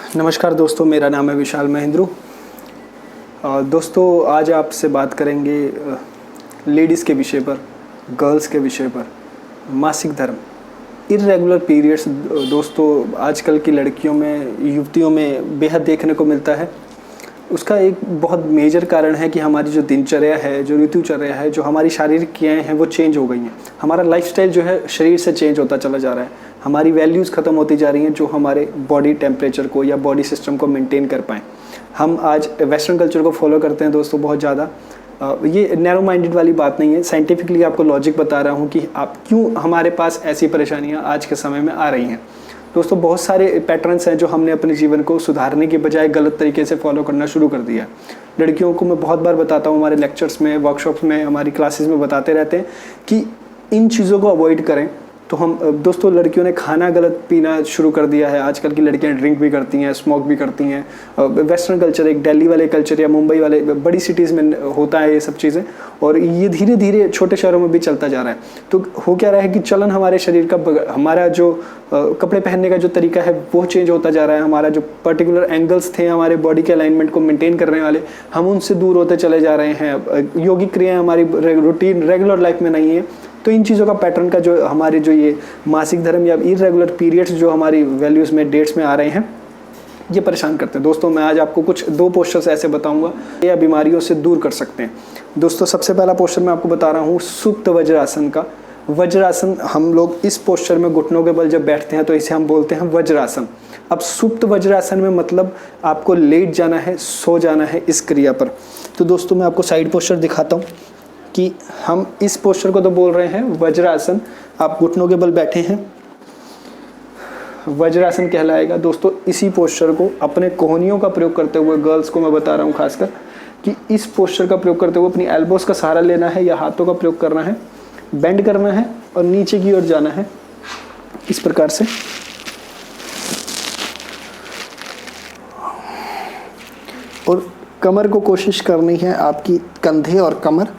नमस्कार दोस्तों, मेरा नाम है विशाल महेंद्रू। दोस्तों आज आपसे बात करेंगे लेडीज़ के विषय पर, गर्ल्स के विषय पर। मासिक धर्म, इर्रेगुलर पीरियड्स दोस्तों आजकल की लड़कियों में, युवतियों में बेहद देखने को मिलता है। उसका एक बहुत मेजर कारण है कि हमारी जो दिनचर्या है, जो ऋतुचर्या है, जो हमारी शारीरिक क्रियाएं हैं वो चेंज हो गई हैं। हमारा लाइफस्टाइल जो है शरीर से चेंज होता चला जा रहा है। हमारी वैल्यूज़ ख़त्म होती जा रही हैं जो हमारे बॉडी टेम्परेचर को या बॉडी सिस्टम को मेंटेन कर पाएँ। हम आज वेस्टर्न कल्चर को फॉलो करते हैं दोस्तों बहुत ज़्यादा। ये नैरो माइंडेड वाली बात नहीं है, साइंटिफिकली आपको लॉजिक बता रहा हूँ कि आप क्यों हमारे पास ऐसी परेशानियाँ आज के समय में आ रही हैं। दोस्तों बहुत सारे पैटर्न्स हैं जो हमने अपने जीवन को सुधारने के बजाय गलत तरीके से फॉलो करना शुरू कर दिया। लड़कियों को मैं बहुत बार बताता हूँ, हमारे लेक्चर्स में, वर्कशॉप्स में, हमारी क्लासेस में बताते रहते हैं कि इन चीज़ों को अवॉइड करें। तो हम दोस्तों लड़कियों ने खाना गलत पीना शुरू कर दिया है। आजकल की लड़कियां ड्रिंक भी करती हैं, स्मोक भी करती हैं। वेस्टर्न कल्चर, एक दिल्ली वाले कल्चर या मुंबई वाले बड़ी सिटीज़ में होता है ये सब चीज़ें, और ये धीरे धीरे छोटे शहरों में भी चलता जा रहा है। तो हो क्या रहा है कि चलन हमारे शरीर का, हमारा जो कपड़े पहनने का जो तरीका है वो चेंज होता जा रहा है। हमारा जो पर्टिकुलर एंगल्स थे हमारे बॉडी के अलाइनमेंट को मेंटेन करने वाले, हम उनसे दूर होते चले जा रहे हैं। योगिक क्रियाएँ हमारी रूटीन रेगुलर लाइफ में नहीं है। तो इन चीज़ों का पैटर्न का जो हमारे जो ये मासिक धर्म या इर्रेगुलर पीरियड्स जो हमारी वैल्यूज़ में, डेट्स में आ रहे हैं, ये परेशान करते हैं। दोस्तों मैं आज आपको कुछ 2 पोस्चर्स ऐसे बताऊंगा या बीमारियों से दूर कर सकते हैं। दोस्तों सबसे पहला पोस्चर मैं आपको बता रहा हूँ सुप्त वज्रासन का। वज्रासन, हम लोग इस पोस्चर में घुटनों के बल जब बैठते हैं तो इसे हम बोलते हैं वज्रासन। अब सुप्त वज्रासन में मतलब आपको लेट जाना है, सो जाना है इस क्रिया पर। तो दोस्तों मैं आपको साइड पोस्चर दिखाता हूँ कि हम इस पोस्चर को तो बोल रहे हैं वज्रासन। आप घुटनों के बल बैठे हैं, वज्रासन कहलाएगा। दोस्तों इसी पोस्चर को अपने कोहनियों का प्रयोग करते हुए, गर्ल्स को मैं बता रहा हूँ खासकर, कि इस पोस्चर का प्रयोग करते हुए अपनी एल्बोस का सहारा लेना है या हाथों का प्रयोग करना है, बेंड करना है और नीचे की ओर जाना है इस प्रकार से। और कमर को कोशिश करनी है आपकी कंधे और कमर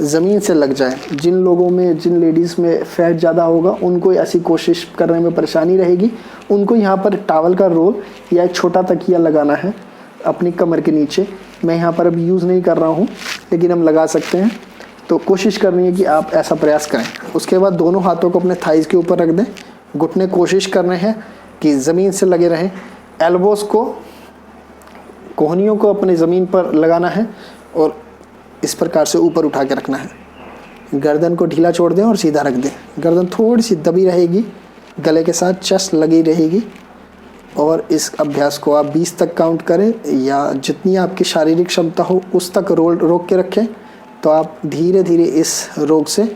ज़मीन से लग जाए। जिन लोगों में, जिन लेडीज़ में फैट ज़्यादा होगा उनको ऐसी कोशिश करने में परेशानी रहेगी। उनको यहाँ पर टॉवल का रोल या एक छोटा तकिया लगाना है अपनी कमर के नीचे। मैं यहाँ पर अभी यूज़ नहीं कर रहा हूँ लेकिन हम लगा सकते हैं। तो कोशिश करनी है कि आप ऐसा प्रयास करें। उसके बाद दोनों हाथों को अपने थाइज़ के ऊपर रख दें। घुटने कोशिश करने हैं कि ज़मीन से लगे रहें। एल्बोज़ को, कोहनियों को अपनी ज़मीन पर लगाना है और इस प्रकार से ऊपर उठा के रखना है। गर्दन को ढीला छोड़ दें और सीधा रख दें। गर्दन थोड़ी सी दबी रहेगी, गले के साथ चेस्ट लगी रहेगी। और इस अभ्यास को आप 20 तक काउंट करें या जितनी आपकी शारीरिक क्षमता हो उस तक रोक के रखें, तो आप धीरे धीरे इस रोग से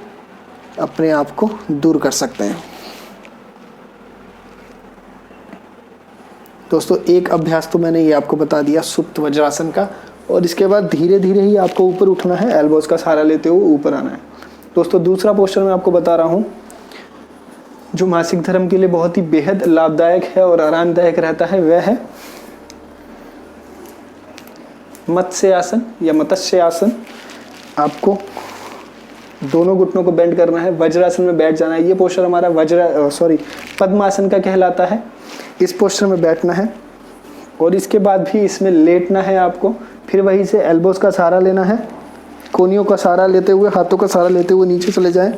अपने आप को दूर कर सकते हैं। दोस्तों एक अभ्यास तो मैंने ये आपको बता दिया सुप्त वज्रासन का, और इसके बाद धीरे धीरे ही आपको ऊपर उठना है, एल्बोज का सहारा लेते हुए ऊपर आना है। दोस्तों दूसरा पोस्चर मैं आपको बता रहा हूँ जो मासिक धर्म के लिए बहुत ही बेहद लाभदायक है और आरामदायक रहता है, वह है मत्स्य आसन या मत्स्य आसन। आपको दोनों घुटनों को बेंड करना है, वज्रासन में बैठ जाना है। ये पोस्चर हमारा पद्मासन का कहलाता है। इस पोस्चर में बैठना है और इसके बाद भी इसमें लेटना है आपको। फिर वहीं से एल्बोज का सहारा लेना है, कोहनियों का सहारा लेते हुए, हाथों का सहारा लेते हुए नीचे चले जाएं।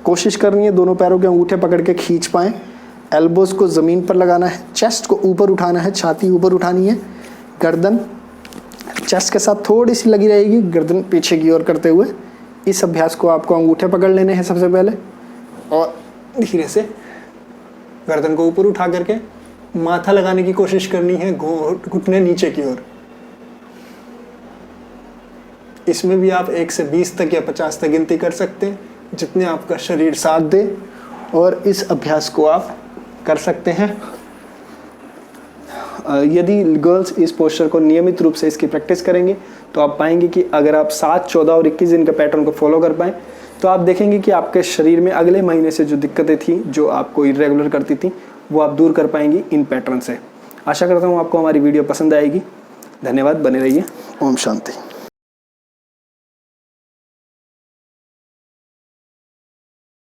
कोशिश करनी है दोनों पैरों के अंगूठे पकड़ के खींच पाएं। एल्बोज को ज़मीन पर लगाना है, चेस्ट को ऊपर उठाना है, छाती ऊपर उठानी है, गर्दन चेस्ट के साथ थोड़ी सी लगी रहेगी, गर्दन पीछे की ओर करते हुए। इस अभ्यास को आपको अंगूठे पकड़ लेने हैं सबसे पहले और धीरे से गर्दन को ऊपर उठा करके माथा लगाने की कोशिश करनी है, घुटने नीचे की ओर। इसमें भी आप 1 से 20 तक या 50 तक गिनती कर सकते हैं, जितने आपका शरीर साथ दे। और इस अभ्यास को आप कर सकते हैं। यदि गर्ल्स इस पोस्चर को नियमित रूप से इसकी प्रैक्टिस करेंगे तो आप पाएंगे कि अगर आप 7, 14 और 21 दिन का पैटर्न को फॉलो कर पाएँ तो आप देखेंगे कि आपके शरीर में अगले महीने से जो दिक्कतें थी, जो आपको इरेगुलर करती थी, वो आप दूर कर पाएंगी इन पैटर्न से। आशा करता हूँ आपको हमारी वीडियो पसंद आएगी। धन्यवाद, बने रहिए। ओम शांति।